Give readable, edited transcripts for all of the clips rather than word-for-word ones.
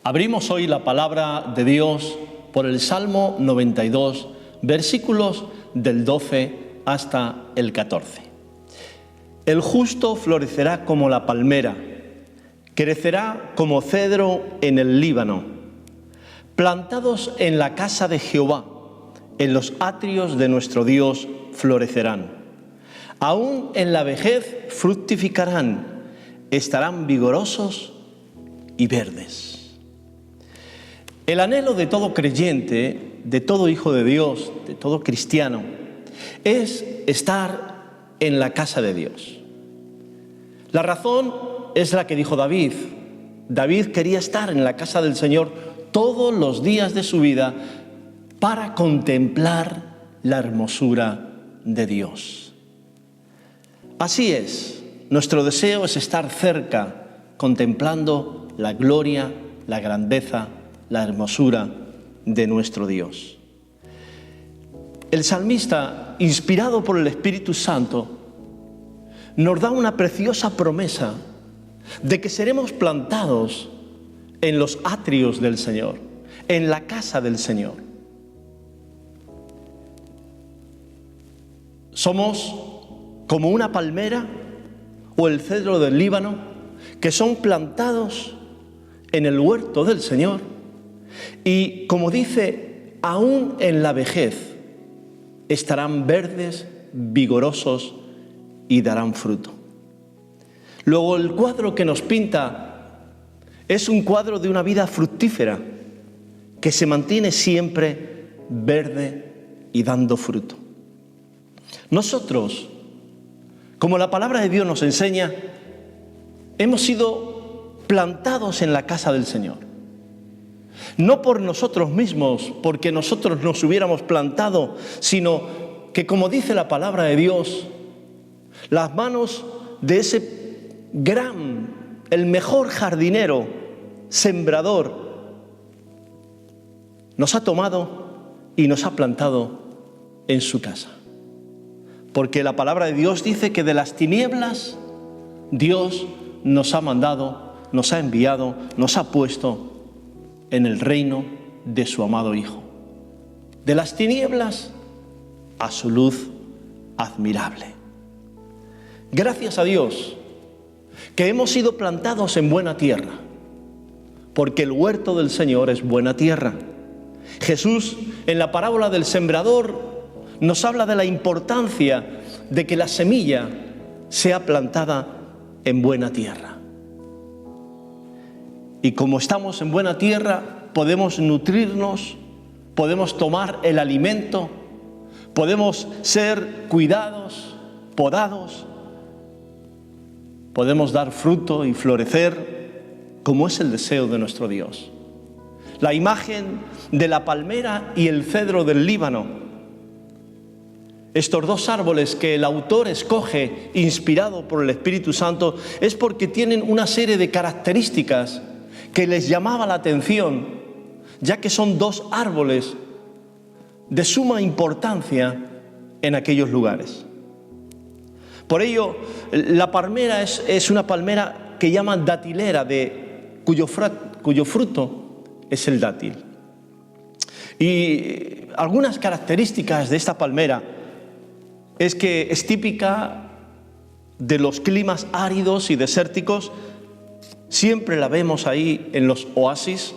Abrimos hoy la palabra de Dios por el Salmo 92, versículos del 12 hasta el 14. El justo florecerá como la palmera, crecerá como cedro en el Líbano, plantados en la casa de Jehová, en los atrios de nuestro Dios florecerán. Aún en la vejez fructificarán, estarán vigorosos y verdes. El anhelo de todo creyente, de todo hijo de Dios, de todo cristiano, es estar en la casa de Dios. La razón es la que dijo David. David quería estar en la casa del Señor todos los días de su vida para contemplar la hermosura de Dios. Así es, nuestro deseo es estar cerca, contemplando la gloria, la grandeza, la hermosura de nuestro Dios. El salmista, inspirado por el Espíritu Santo, nos da una preciosa promesa de que seremos plantados en los atrios del Señor, en la casa del Señor. Somos como una palmera o el cedro del Líbano que son plantados en el huerto del Señor y, como dice, aún en la vejez estarán verdes, vigorosos y darán fruto. Luego, el cuadro que nos pinta es un cuadro de una vida fructífera que se mantiene siempre verde y dando fruto. Nosotros, como la palabra de Dios nos enseña, hemos sido plantados en la casa del Señor. No por nosotros mismos, porque nosotros nos hubiéramos plantado, sino que, como dice la palabra de Dios, las manos de ese el mejor jardinero, sembrador, nos ha tomado y nos ha plantado en su casa. Porque la palabra de Dios dice que de las tinieblas Dios nos ha mandado, nos ha enviado, nos ha puesto en el reino de su amado Hijo. De las tinieblas a su luz admirable. Gracias a Dios que hemos sido plantados en buena tierra, porque el huerto del Señor es buena tierra. Jesús, en la parábola del sembrador, nos habla de la importancia de que la semilla sea plantada en buena tierra. Y como estamos en buena tierra, podemos nutrirnos, podemos tomar el alimento, podemos ser cuidados, podados, podemos dar fruto y florecer como es el deseo de nuestro Dios. La imagen de la palmera y el cedro del Líbano, estos dos árboles que el autor escoge, inspirado por el Espíritu Santo, es porque tienen una serie de características que les llamaba la atención, ya que son dos árboles de suma importancia en aquellos lugares. Por ello, la palmera es una palmera que llaman datilera, cuyo fruto es el dátil. Y algunas características de esta palmera es que es típica de los climas áridos y desérticos. Siempre la vemos ahí en los oasis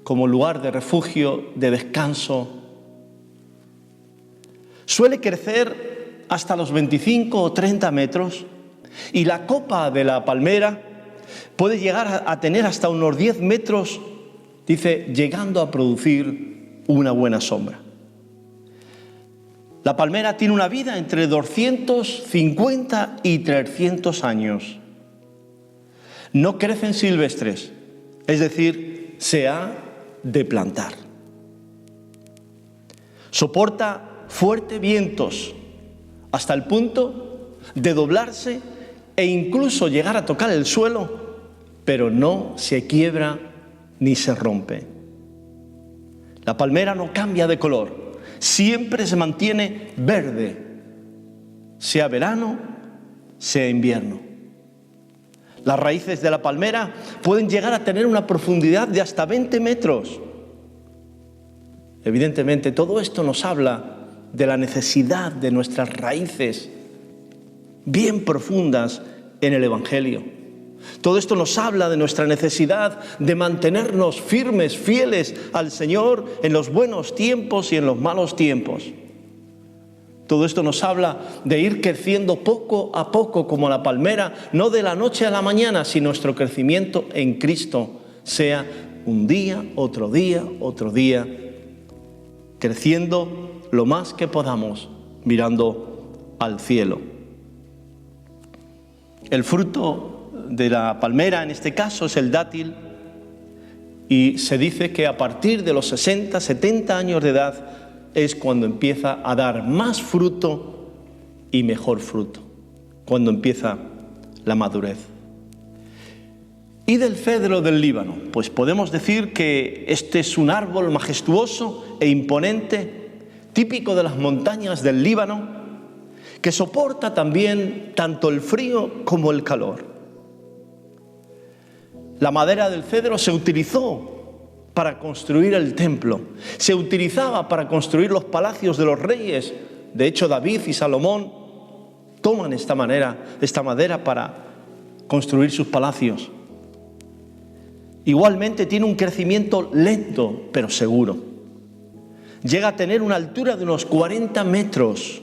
como lugar de refugio, de descanso. Suele crecer hasta los 25 o 30 metros y la copa de la palmera puede llegar a tener hasta unos 10 metros, dice, llegando a producir una buena sombra. La palmera tiene una vida entre 250 y 300 años. No crecen silvestres, es decir, se ha de plantar. Soporta fuertes vientos hasta el punto de doblarse e incluso llegar a tocar el suelo, pero no se quiebra ni se rompe. La palmera no cambia de color, siempre se mantiene verde, sea verano, sea invierno. Las raíces de la palmera pueden llegar a tener una profundidad de hasta 20 metros. Evidentemente, todo esto nos habla de la necesidad de nuestras raíces bien profundas en el Evangelio. Todo esto nos habla de nuestra necesidad de mantenernos firmes, fieles al Señor en los buenos tiempos y en los malos tiempos. Todo esto nos habla de ir creciendo poco a poco como la palmera, no de la noche a la mañana, si nuestro crecimiento en Cristo sea un día, otro día, creciendo lo más que podamos, mirando al cielo. El fruto de la palmera, en este caso, es el dátil, y se dice que a partir de los 60, 70 años de edad es cuando empieza a dar más fruto y mejor fruto, cuando empieza la madurez. ¿Y del cedro del Líbano? Pues podemos decir que este es un árbol majestuoso e imponente, típico de las montañas del Líbano, que soporta también tanto el frío como el calor. La madera del cedro se utilizó para construir el templo, se utilizaba para construir los palacios de los reyes. De hecho, David y Salomón toman esta madera para construir sus palacios. Igualmente tiene un crecimiento lento, pero seguro. Llega a tener una altura de unos 40 metros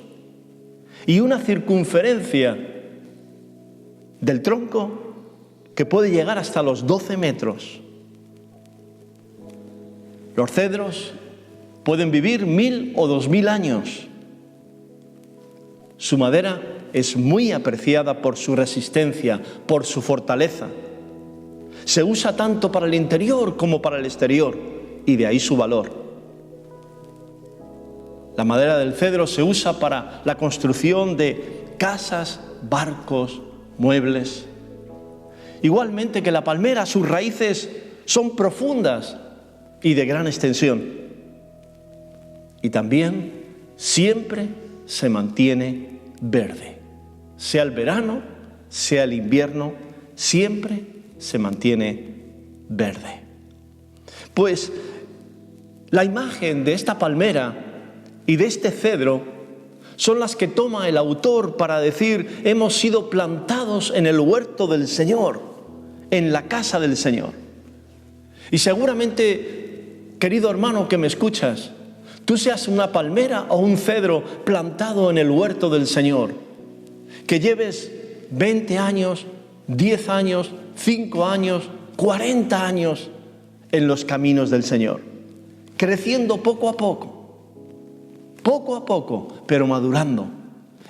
y una circunferencia del tronco que puede llegar hasta los 12 metros. Los cedros pueden vivir 1000 o 2000 años. Su madera es muy apreciada por su resistencia, por su fortaleza. Se usa tanto para el interior como para el exterior, y de ahí su valor. La madera del cedro se usa para la construcción de casas, barcos, muebles. Igualmente que la palmera, sus raíces son profundas y de gran extensión. Y también siempre se mantiene verde. Sea el verano, sea el invierno, siempre se mantiene verde. Pues la imagen de esta palmera y de este cedro son las que toma el autor para decir: hemos sido plantados en el huerto del Señor, en la casa del Señor. Y seguramente, querido hermano que me escuchas, tú seas una palmera o un cedro plantado en el huerto del Señor, que lleves 20 años, 10 años, 5 años, 40 años en los caminos del Señor, creciendo poco a poco, pero madurando,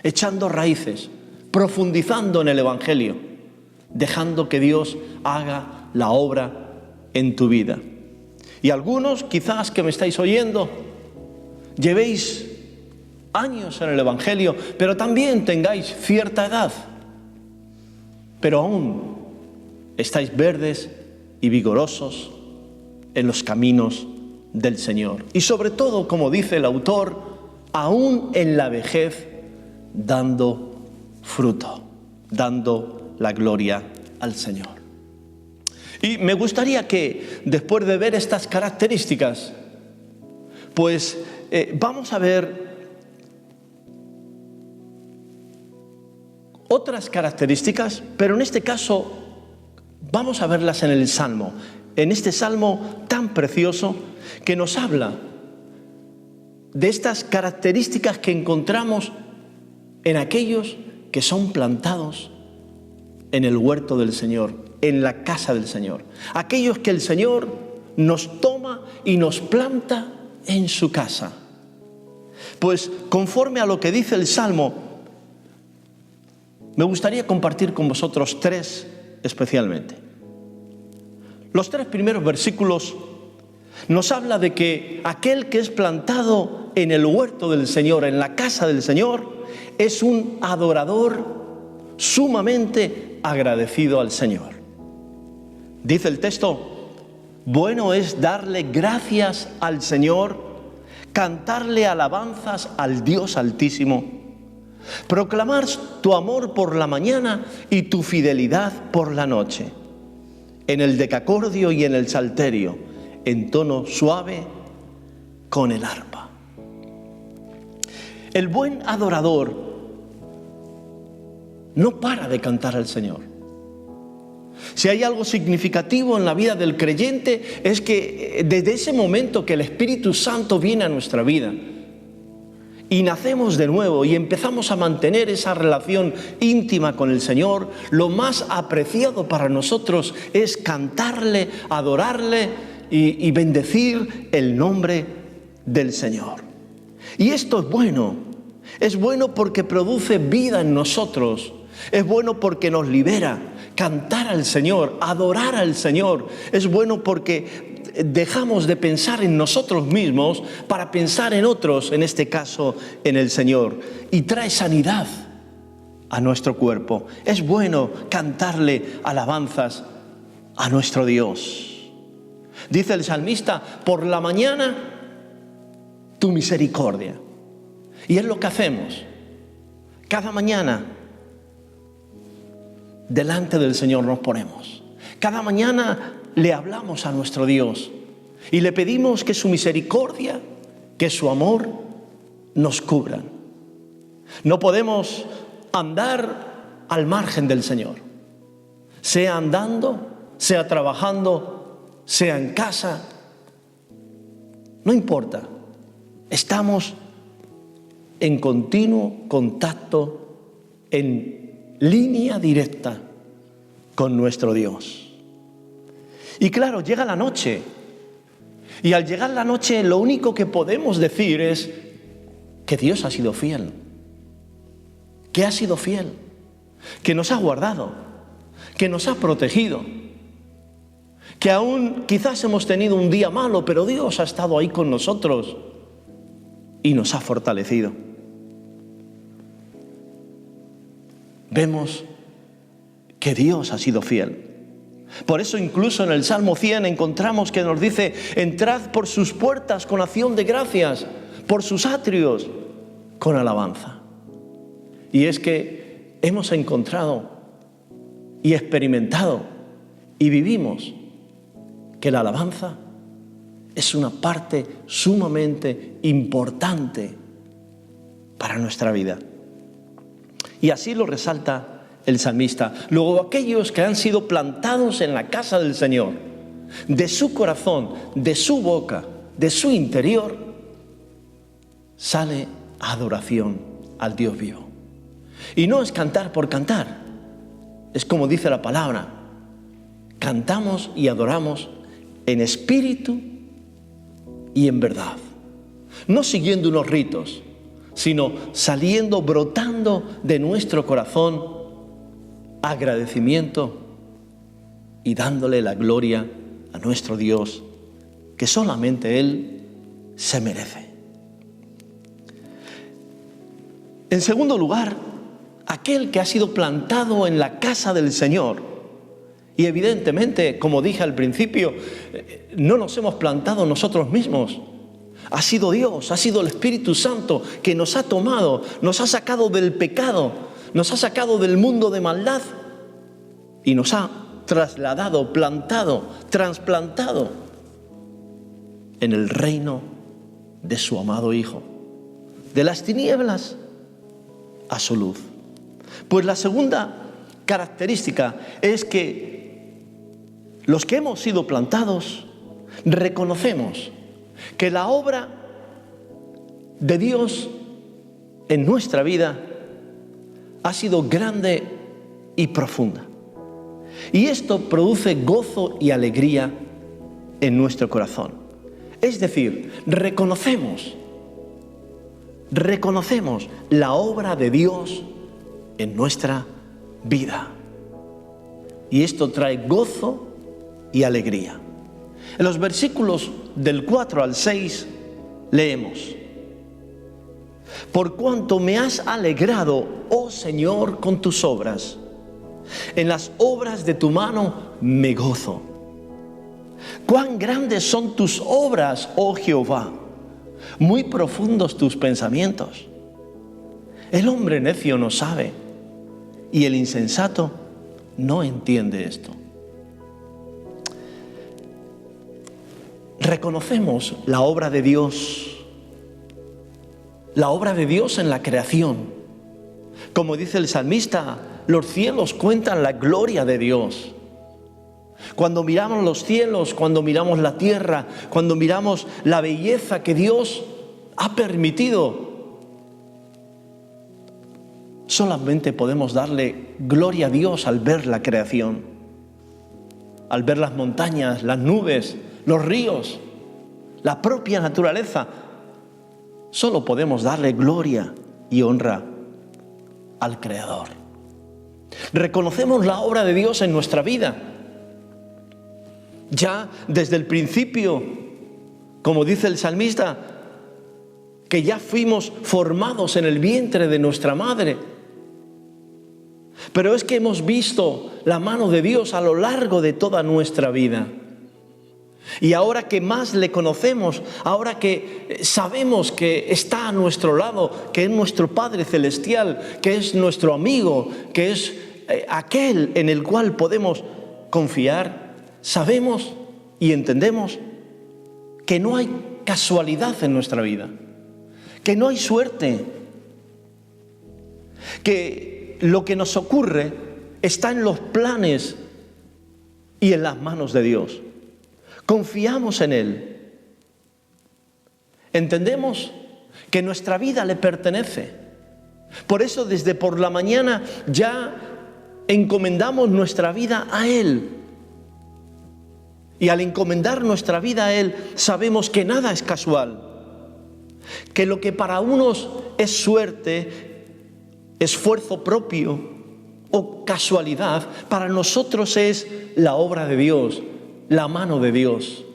echando raíces, profundizando en el Evangelio, dejando que Dios haga la obra en tu vida. Y algunos, quizás que me estáis oyendo, llevéis años en el Evangelio, pero también tengáis cierta edad, pero aún estáis verdes y vigorosos en los caminos del Señor. Y sobre todo, como dice el autor, aún en la vejez, dando fruto, dando la gloria al Señor. Y me gustaría que, después de ver estas características, pues vamos a ver otras características, pero en este caso vamos a verlas en el Salmo, en este Salmo tan precioso que nos habla de estas características que encontramos en aquellos que son plantados en el huerto del Señor, en la casa del Señor. Aquellos que el Señor nos toma y nos planta en su casa. Pues conforme a lo que dice el Salmo, me gustaría compartir con vosotros tres especialmente. Los tres primeros versículos nos habla de que aquel que es plantado en el huerto del Señor, en la casa del Señor, es un adorador sumamente agradecido al Señor. Dice el texto: bueno es darle gracias al Señor, cantarle alabanzas al Dios Altísimo, Proclamar tu amor por la mañana y tu fidelidad por la noche. En el decacordio y en el salterio, en tono suave, con el arpa. El buen adorador no para de cantar al Señor. Si hay algo significativo en la vida del creyente, es que desde ese momento que el Espíritu Santo viene a nuestra vida y nacemos de nuevo y empezamos a mantener esa relación íntima con el Señor, lo más apreciado para nosotros es cantarle, adorarle y bendecir el nombre del Señor. Y esto es bueno porque produce vida en nosotros, es bueno porque nos libera. Cantar al Señor, adorar al Señor, es bueno porque dejamos de pensar en nosotros mismos para pensar en otros, en este caso en el Señor, y trae sanidad a nuestro cuerpo. Es bueno cantarle alabanzas a nuestro Dios. Dice el salmista, por la mañana tu misericordia. Y es lo que hacemos cada mañana. Delante del Señor nos ponemos. Cada mañana le hablamos a nuestro Dios y le pedimos que su misericordia, que su amor nos cubran. No podemos andar al margen del Señor, sea andando, sea trabajando, sea en casa. No importa, estamos en continuo contacto, en línea directa con nuestro Dios. Y claro, llega la noche. Y al llegar la noche, lo único que podemos decir es que Dios ha sido fiel. Que ha sido fiel. Que nos ha guardado. Que nos ha protegido. Que aún quizás hemos tenido un día malo, pero Dios ha estado ahí con nosotros y nos ha fortalecido. Vemos que Dios ha sido fiel. Por eso incluso en el Salmo 100 encontramos que nos dice, entrad por sus puertas con acción de gracias, por sus atrios con alabanza. Y es que hemos encontrado y experimentado y vivimos que la alabanza es una parte sumamente importante para nuestra vida. Y así lo resalta el salmista. Luego aquellos que han sido plantados en la casa del Señor, de su corazón, de su boca, de su interior, sale adoración al Dios vivo. Y no es cantar por cantar, es como dice la palabra, cantamos y adoramos en espíritu y en verdad, no siguiendo unos ritos, sino saliendo, brotando de nuestro corazón agradecimiento y dándole la gloria a nuestro Dios, que solamente Él se merece. En segundo lugar, aquel que ha sido plantado en la casa del Señor. Y evidentemente, como dije al principio, no nos hemos plantado nosotros mismos. Ha sido Dios, ha sido el Espíritu Santo que nos ha tomado, nos ha sacado del pecado, nos ha sacado del mundo de maldad y nos ha trasladado, plantado, trasplantado en el reino de su amado Hijo, de las tinieblas a su luz. Pues la segunda característica es que los que hemos sido plantados reconocemos que la obra de Dios en nuestra vida ha sido grande y profunda. Y esto produce gozo y alegría en nuestro corazón. Es decir, reconocemos la obra de Dios en nuestra vida. Y esto trae gozo y alegría. En los versículos del 4 al 6 leemos: Por cuanto me has alegrado, oh Señor, con tus obras, en las obras de tu mano me gozo. Cuán grandes son tus obras, oh Jehová, muy profundos tus pensamientos. El hombre necio no sabe y el insensato no entiende esto. Reconocemos la obra de Dios en la creación. Como dice el salmista, los cielos cuentan la gloria de Dios. Cuando miramos los cielos, cuando miramos la tierra, cuando miramos la belleza que Dios ha permitido, solamente podemos darle gloria a Dios al ver la creación, al ver las montañas, las nubes, los ríos, la propia naturaleza. Solo podemos darle gloria y honra al Creador. Reconocemos la obra de Dios en nuestra vida. Ya desde el principio, como dice el salmista, que ya fuimos formados en el vientre de nuestra madre. Pero es que hemos visto la mano de Dios a lo largo de toda nuestra vida. Y ahora que más le conocemos, ahora que sabemos que está a nuestro lado, que es nuestro Padre Celestial, que es nuestro amigo, que es aquel en el cual podemos confiar, sabemos y entendemos que no hay casualidad en nuestra vida, que no hay suerte, que lo que nos ocurre está en los planes y en las manos de Dios. Confiamos en Él. Entendemos que nuestra vida le pertenece. Por eso desde por la mañana ya encomendamos nuestra vida a Él. Y al encomendar nuestra vida a Él, sabemos que nada es casual. Que lo que para unos es suerte, esfuerzo propio o casualidad, para nosotros es la obra de Dios, la mano de Dios.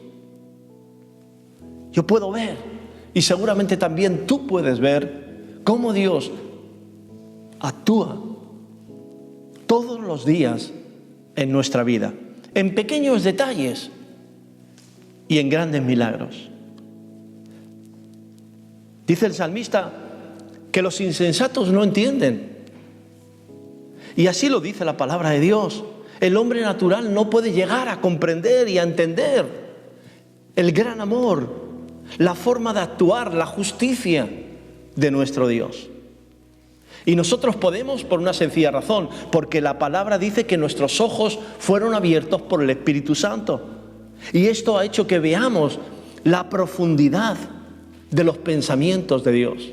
Yo puedo ver, y seguramente también tú puedes ver, cómo Dios actúa todos los días en nuestra vida, en pequeños detalles y en grandes milagros. Dice el salmista que los insensatos no entienden. Y así lo dice la palabra de Dios. El hombre natural no puede llegar a comprender y a entender el gran amor, la forma de actuar, la justicia de nuestro Dios. Y nosotros podemos por una sencilla razón, porque la palabra dice que nuestros ojos fueron abiertos por el Espíritu Santo. Y esto ha hecho que veamos la profundidad de los pensamientos de Dios.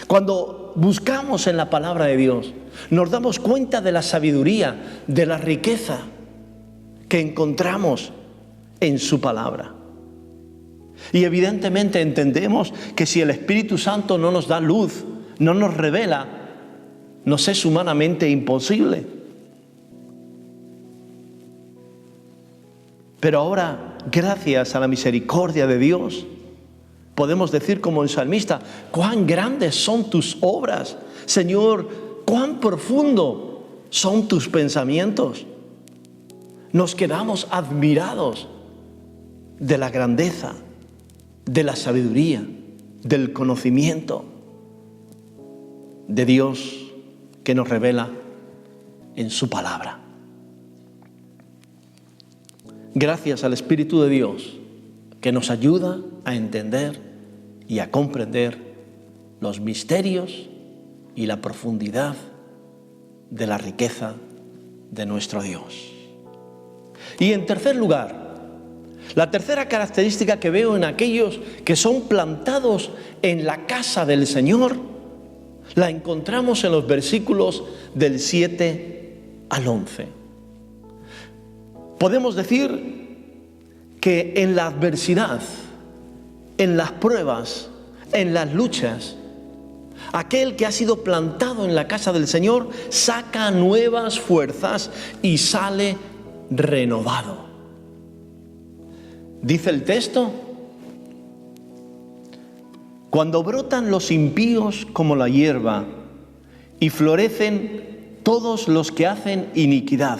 Cuando buscamos en la palabra de Dios, nos damos cuenta de la sabiduría, de la riqueza que encontramos en su palabra. Y evidentemente entendemos que si el Espíritu Santo no nos da luz, no nos revela, nos es humanamente imposible. Pero ahora, gracias a la misericordia de Dios, podemos decir como el salmista: cuán grandes son tus obras, Señor, cuán profundo son tus pensamientos. Nos quedamos admirados de la grandeza, de la sabiduría, del conocimiento de Dios que nos revela en su palabra. Gracias al Espíritu de Dios que nos ayuda a entender y a comprender los misterios y la profundidad de la riqueza de nuestro Dios. Y en tercer lugar, la tercera característica que veo en aquellos que son plantados en la casa del Señor, la encontramos en los versículos del 7 al 11. Podemos decir que en la adversidad, en las pruebas, en las luchas, aquel que ha sido plantado en la casa del Señor saca nuevas fuerzas y sale renovado. Dice el texto: cuando brotan los impíos como la hierba y florecen todos los que hacen iniquidad,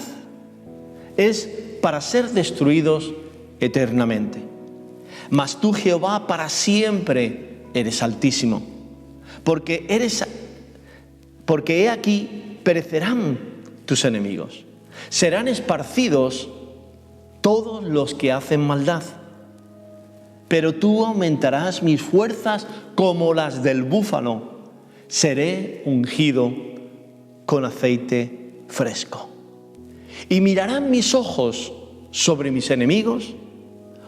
es para ser destruidos eternamente. Mas tú, Jehová, para siempre eres altísimo, porque eres porque he aquí perecerán tus enemigos. Serán esparcidos todos los que hacen maldad. Pero tú aumentarás mis fuerzas como las del búfalo. Seré ungido con aceite fresco. Y mirarán mis ojos sobre mis enemigos,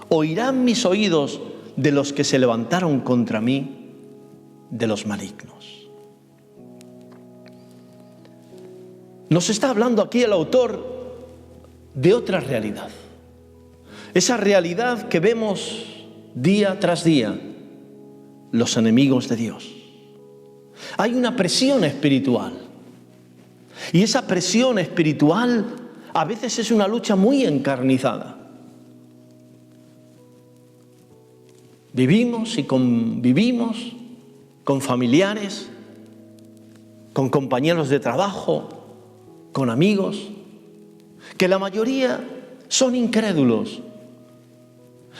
oirán mis oídos de los que se levantaron contra mí, de los malignos. Nos está hablando aquí el autor de otra realidad. Esa realidad que vemos día tras día, los enemigos de Dios. Hay una presión espiritual. Y esa presión espiritual a veces es una lucha muy encarnizada. Vivimos y convivimos con familiares, con compañeros de trabajo, con amigos, que la mayoría son incrédulos.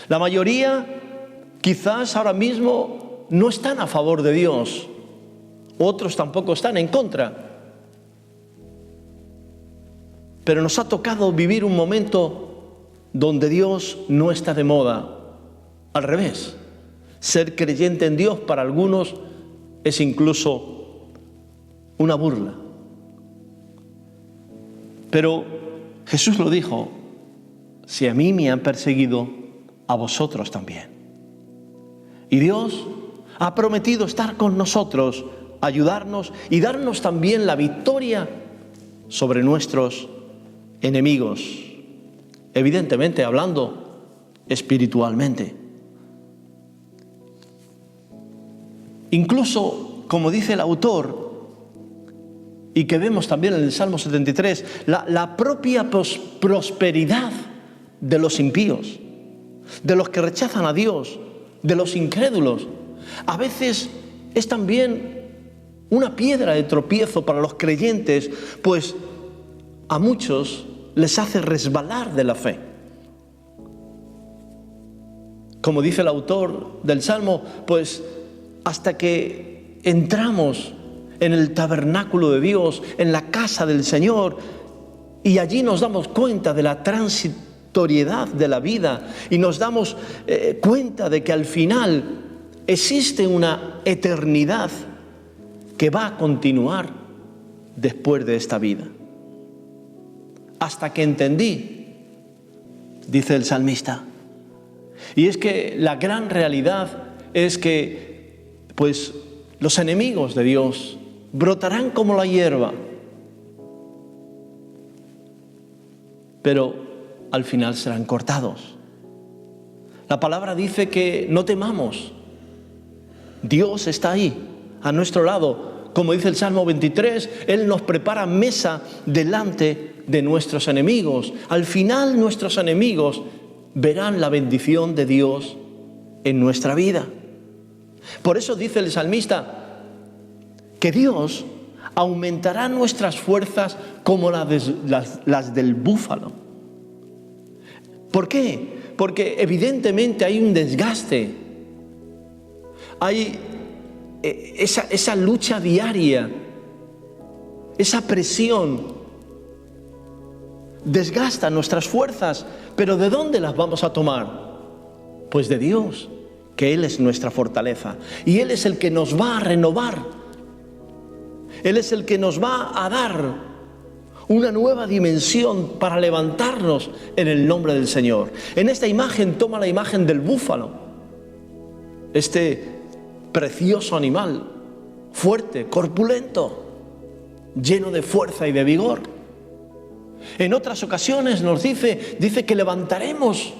La mayoría quizás ahora mismo no están a favor de Dios, otros tampoco están en contra. Pero nos ha tocado vivir un momento donde Dios no está de moda. Al revés, ser creyente en Dios para algunos es incluso una burla. Pero Jesús lo dijo: si a mí me han perseguido, a vosotros también. Y Dios ha prometido estar con nosotros, ayudarnos y darnos también la victoria sobre nuestros enemigos, evidentemente hablando espiritualmente. Incluso, como dice el autor, y que vemos también en el Salmo 73, la propia prosperidad de los impíos, de los que rechazan a Dios, de los incrédulos, a veces es también una piedra de tropiezo para los creyentes, pues a muchos les hace resbalar de la fe. Como dice el autor del Salmo, pues hasta que entramos en el tabernáculo de Dios, en la casa del Señor, y allí nos damos cuenta de la transitoriedad de la vida y nos damos cuenta de que al final existe una eternidad que va a continuar después de esta vida. Hasta que entendí, dice el salmista, y es que la gran realidad es que, pues, los enemigos de Dios brotarán como la hierba, pero al final serán cortados. La palabra dice que no temamos. Dios está ahí, a nuestro lado. Como dice el Salmo 23, Él nos prepara mesa delante de nuestros enemigos. Al final nuestros enemigos verán la bendición de Dios en nuestra vida. Por eso dice el salmista que Dios aumentará nuestras fuerzas como las del búfalo. ¿Por qué? Porque evidentemente hay un desgaste, hay esa lucha diaria, esa presión desgasta nuestras fuerzas, pero ¿de dónde las vamos a tomar? Pues de Dios, que Él es nuestra fortaleza y Él es el que nos va a renovar. Él es el que nos va a dar una nueva dimensión para levantarnos en el nombre del Señor. En esta imagen toma la imagen del búfalo, este precioso animal, fuerte, corpulento, lleno de fuerza y de vigor. En otras ocasiones nos dice que levantaremos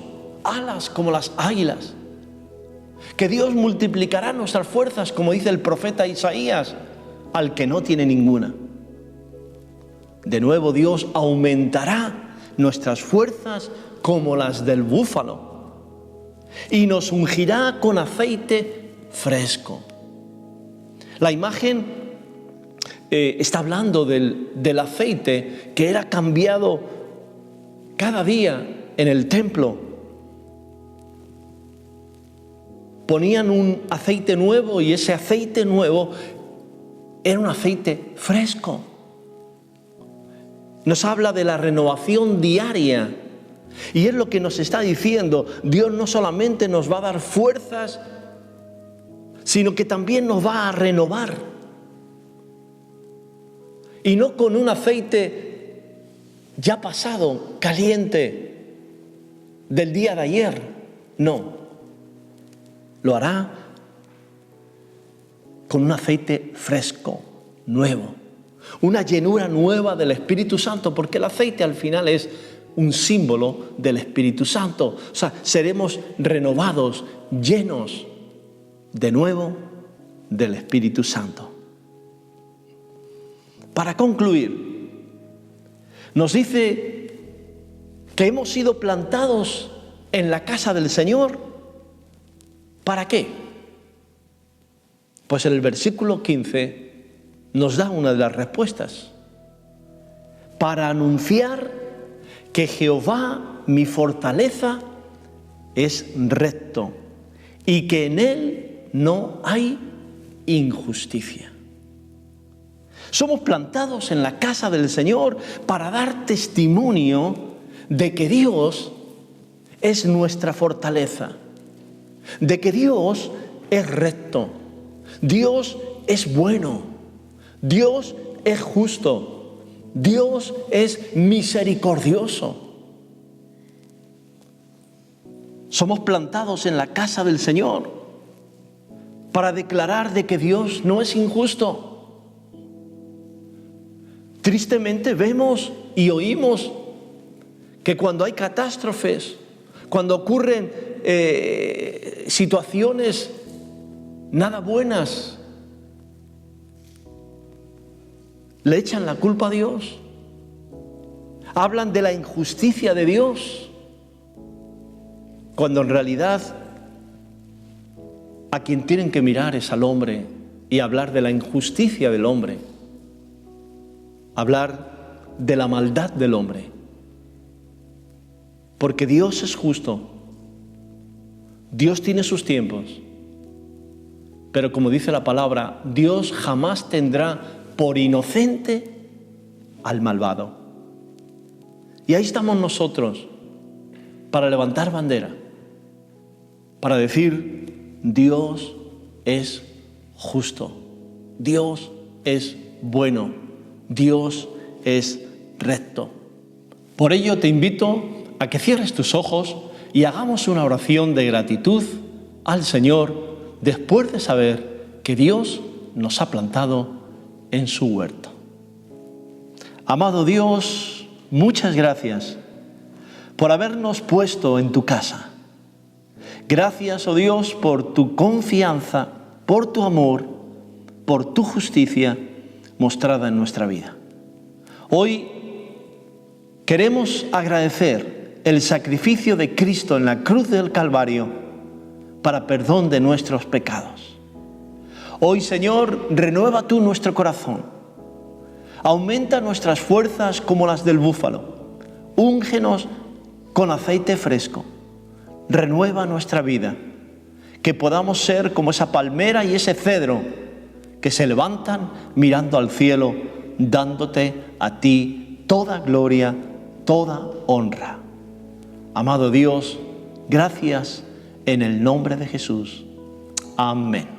alas como las águilas, que Dios multiplicará nuestras fuerzas, como dice el profeta Isaías, al que no tiene ninguna. De nuevo, Dios aumentará nuestras fuerzas como las del búfalo y nos ungirá con aceite fresco. La imagen está hablando del aceite que era cambiado cada día en el templo. Ponían un aceite nuevo y ese aceite nuevo era un aceite fresco. Nos habla de la renovación diaria. Y es lo que nos está diciendo. Dios no solamente nos va a dar fuerzas, sino que también nos va a renovar. Y no con un aceite ya pasado, caliente, del día de ayer. No. Lo hará con un aceite fresco, nuevo. Una llenura nueva del Espíritu Santo, porque el aceite al final es un símbolo del Espíritu Santo. O sea, seremos renovados, llenos de nuevo del Espíritu Santo. Para concluir, nos dice que hemos sido plantados en la casa del Señor. ¿Para qué? Pues en el versículo 15 nos da una de las respuestas. Para anunciar que Jehová, mi fortaleza, es recto y que en Él no hay injusticia. Somos plantados en la casa del Señor para dar testimonio de que Dios es nuestra fortaleza, de que Dios es recto, Dios es bueno, Dios es justo, Dios es misericordioso. Somos plantados en la casa del Señor para declarar de que Dios no es injusto. Tristemente vemos y oímos que cuando hay catástrofes, cuando ocurren situaciones nada buenas, le echan la culpa a Dios. Hablan de la injusticia de Dios, cuando en realidad a quien tienen que mirar es al hombre y hablar de la injusticia del hombre, hablar de la maldad del hombre. Porque Dios es justo, Dios tiene sus tiempos, pero como dice la palabra, Dios jamás tendrá por inocente al malvado. Y ahí estamos nosotros para levantar bandera, para decir: Dios es justo, Dios es bueno, Dios es recto. Por ello te invito a que cierres tus ojos y hagamos una oración de gratitud al Señor después de saber que Dios nos ha plantado en su huerto. Amado Dios, muchas gracias por habernos puesto en tu casa. Gracias, oh Dios, por tu confianza, por tu amor, por tu justicia mostrada en nuestra vida. Hoy queremos agradecer el sacrificio de Cristo en la cruz del Calvario para perdón de nuestros pecados. Hoy, Señor, renueva tú nuestro corazón. Aumenta nuestras fuerzas como las del búfalo. Úngenos con aceite fresco. Renueva nuestra vida. Que podamos ser como esa palmera y ese cedro que se levantan mirando al cielo, dándote a ti toda gloria, toda honra. Amado Dios, gracias en el nombre de Jesús. Amén.